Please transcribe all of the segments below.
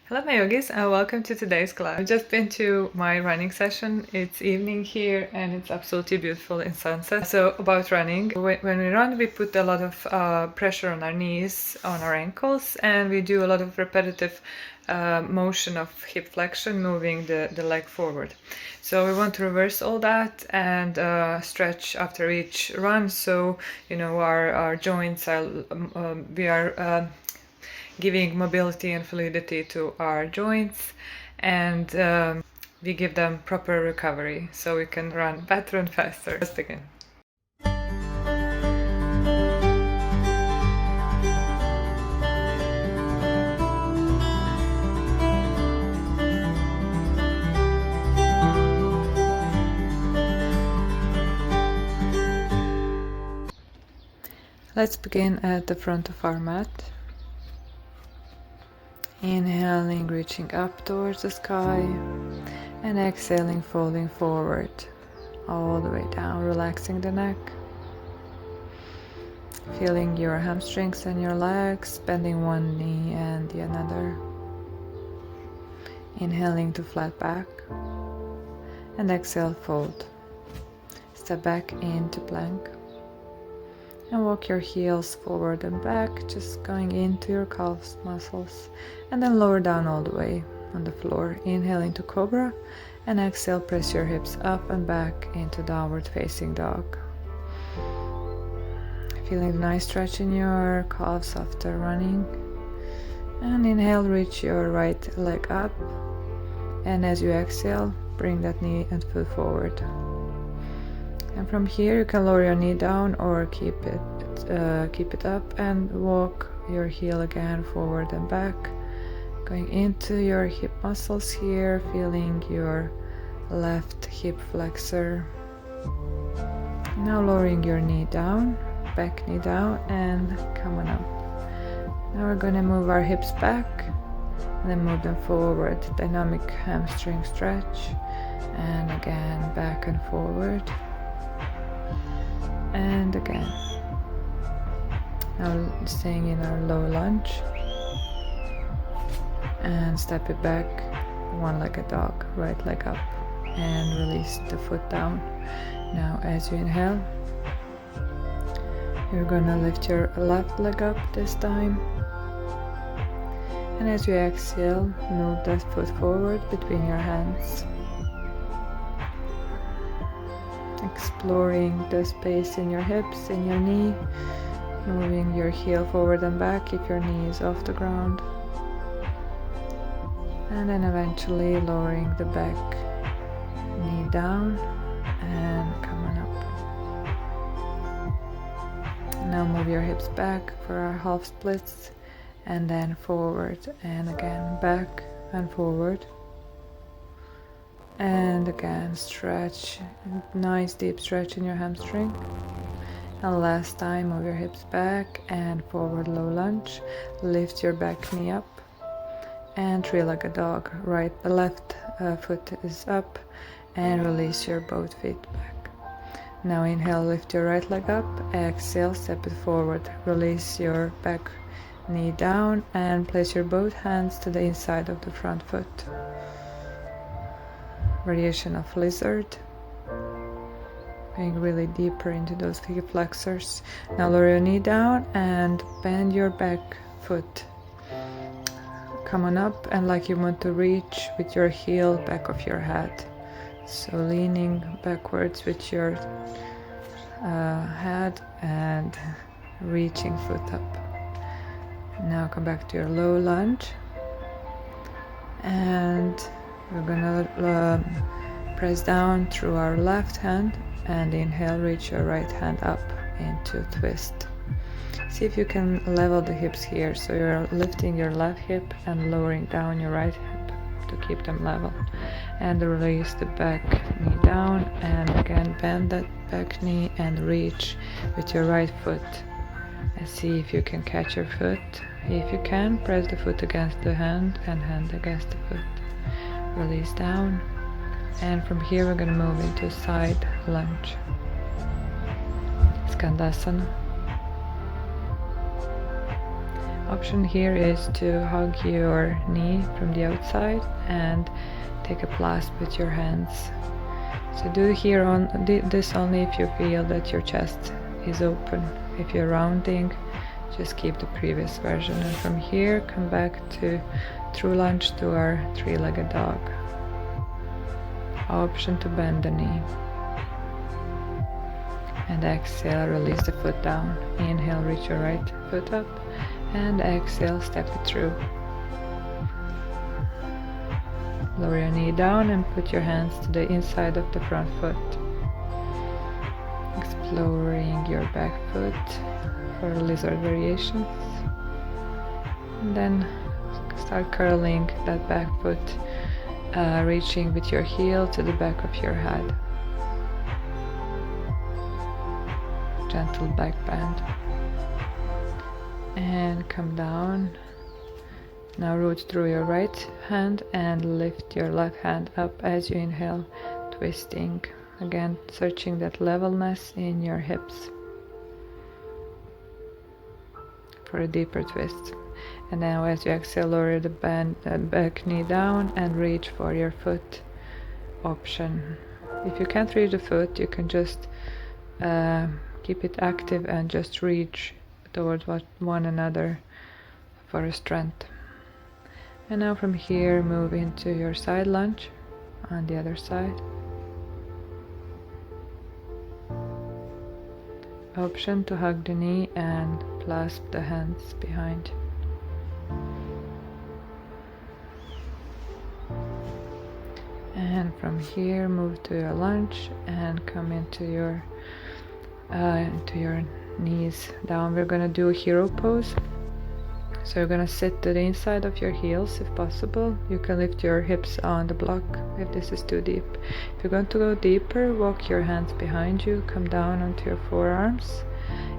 Hello my yogis and welcome to today's class. I've just been to my running session. It's evening here and it's absolutely beautiful in sunset. So about running, when we run we put a lot of pressure on our knees, on our ankles, and we do a lot of repetitive motion of hip flexion, moving the leg forward. So we want to reverse all that and stretch after each run, so our joints are giving mobility and fluidity to our joints, and we give them proper recovery so we can run better and faster. Let's begin. Let's begin at the front of our mat. Inhaling, reaching up towards the sky, and exhaling, folding forward all the way down, relaxing the neck. Feeling your hamstrings and your legs, bending one knee and the another. Inhaling to flat back, and exhale, fold. Step back into plank. And walk your heels forward and back, just going into your calves muscles, and then lower down all the way on the floor. Inhale into cobra, and exhale, press your hips up and back into downward facing dog. Feeling a nice stretch in your calves after running. And inhale, reach your right leg up, and as you exhale, bring that knee and foot forward. And from here you can lower your knee down or keep it up and walk your heel again forward and back, going into your hip muscles here, feeling your left hip flexor. Now lowering your knee down, back knee down, and coming up. Now we're going to move our hips back and then move them forward. Dynamic hamstring stretch, and again back and forward. And again. Now staying in our low lunge, and step it back, one-legged dog, right leg up, and release the foot down. Now as you inhale, you're gonna lift your left leg up this time, and as you exhale, move that foot forward between your hands. Exploring the space in your hips, in your knee, moving your heel forward and back if your knee is off the ground, and then eventually lowering the back knee down and coming up. Now move your hips back for our half splits, and then forward, and again back and forward. And again, stretch, nice deep stretch in your hamstring. And last time, move your hips back and forward, low lunge. Lift your back knee up and three-legged dog. Left foot is up, and release your both feet back. Now inhale, lift your right leg up. Exhale, step it forward. Release your back knee down and place your both hands to the inside of the front foot. Variation of lizard, going really deeper into those hip flexors. Now lower your knee down and bend your back foot. Come on up, and like you want to reach with your heel back of your head. So leaning backwards with your head and reaching foot up. Now come back to your low lunge, and we're gonna press down through our left hand, and inhale, reach your right hand up into twist. See if you can level the hips here, so you're lifting your left hip and lowering down your right hip to keep them level. And release the back knee down, and again bend that back knee and reach with your right foot. And see if you can catch your foot. If you can, press the foot against the hand and hand against the foot. Release down, and from here we're going to move into side lunge, Skandasana. Option here is to hug your knee from the outside and take a clasp with your hands. So do here on this only if you feel that your chest is open. If you're rounding, just keep the previous version, and from here come back to through lunge to our three-legged dog. Option to bend the knee. And exhale, release the foot down. Inhale, reach your right foot up, and exhale, step it through. Lower your knee down and put your hands to the inside of the front foot. Exploring your back foot for lizard variations. And then start curling that back foot, reaching with your heel to the back of your head. Gentle back bend. And come down. Now root through your right hand and lift your left hand up as you inhale, twisting. Again, searching that levelness in your hips for a deeper twist. And now as you exhale, lower the back knee down and reach for your foot option. If you can't reach the foot, you can just keep it active and just reach towards one another for a strength. And now from here, move into your side lunge on the other side. Option to hug the knee and clasp the hands behind. And from here, move to your lunge and come into your knees down. We're gonna do a hero pose. So you're gonna sit to the inside of your heels if possible. You can lift your hips on the block if this is too deep. If you're going to go deeper, walk your hands behind you, come down onto your forearms.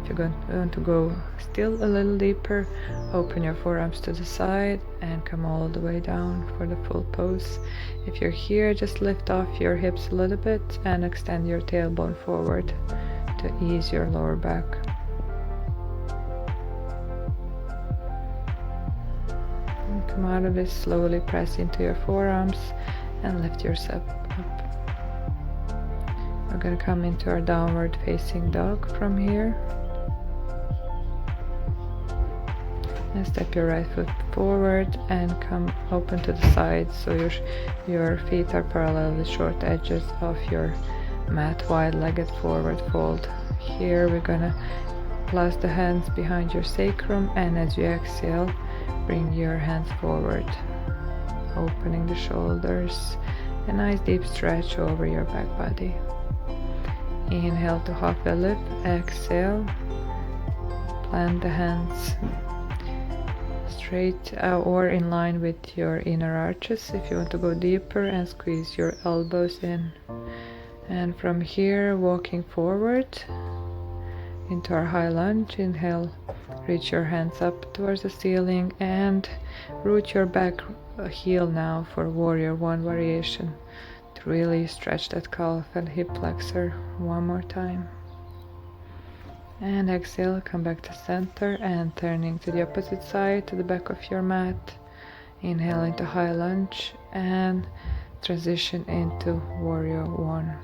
If you're going to go still a little deeper, open your forearms to the side and come all the way down for the full pose. If you're here, just lift off your hips a little bit and extend your tailbone forward to ease your lower back. And come out of this, slowly press into your forearms and lift yourself up. We're going to come into our downward facing dog from here. And step your right foot forward and come open to the side so your feet are parallel with short edges of your mat, wide-legged forward fold. Here we're gonna clasp the hands behind your sacrum, and as you exhale, bring your hands forward, opening the shoulders. A nice deep stretch over your back body. Inhale to halfway lift, exhale, plant the hands straight or in line with your inner arches if you want to go deeper, and squeeze your elbows in. And from here, walking forward into our high lunge. Inhale, reach your hands up towards the ceiling and root your back heel now for warrior one variation to really stretch that calf and hip flexor one more time. And exhale, come back to center and turning to the opposite side to the back of your mat. Inhale into high lunge and transition into warrior one.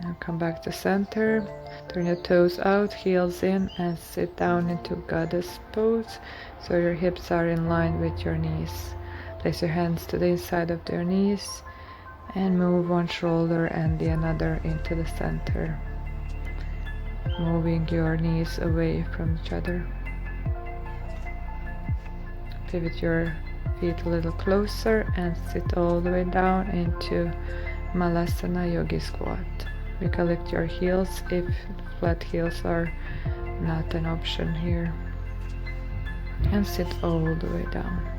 Now come back to center, turn your toes out, heels in, and sit down into goddess pose so your hips are in line with your knees. Place your hands to the inside of your knees and move one shoulder and the another into the center, moving your knees away from each other. Pivot your feet a little closer and sit all the way down into Malasana Yogi Squat. You can lift your heels if flat heels are not an option here, and sit all the way down.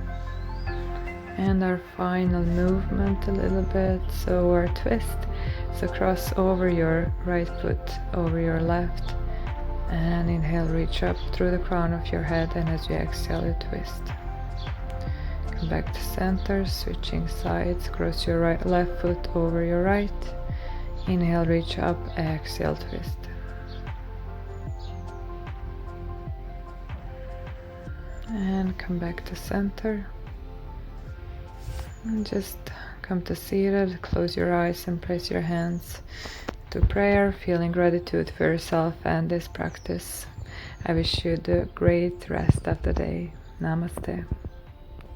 And our final movement a little bit, so our twist, so cross over your right foot over your left, and inhale, reach up through the crown of your head, and as you exhale, you twist. Come back to center, switching sides, cross your left foot over your right, inhale, reach up, exhale, twist. And come back to center. And just come to seated, close your eyes and place your hands to prayer, feeling gratitude for yourself and this practice. I wish you the great rest of the day. Namaste.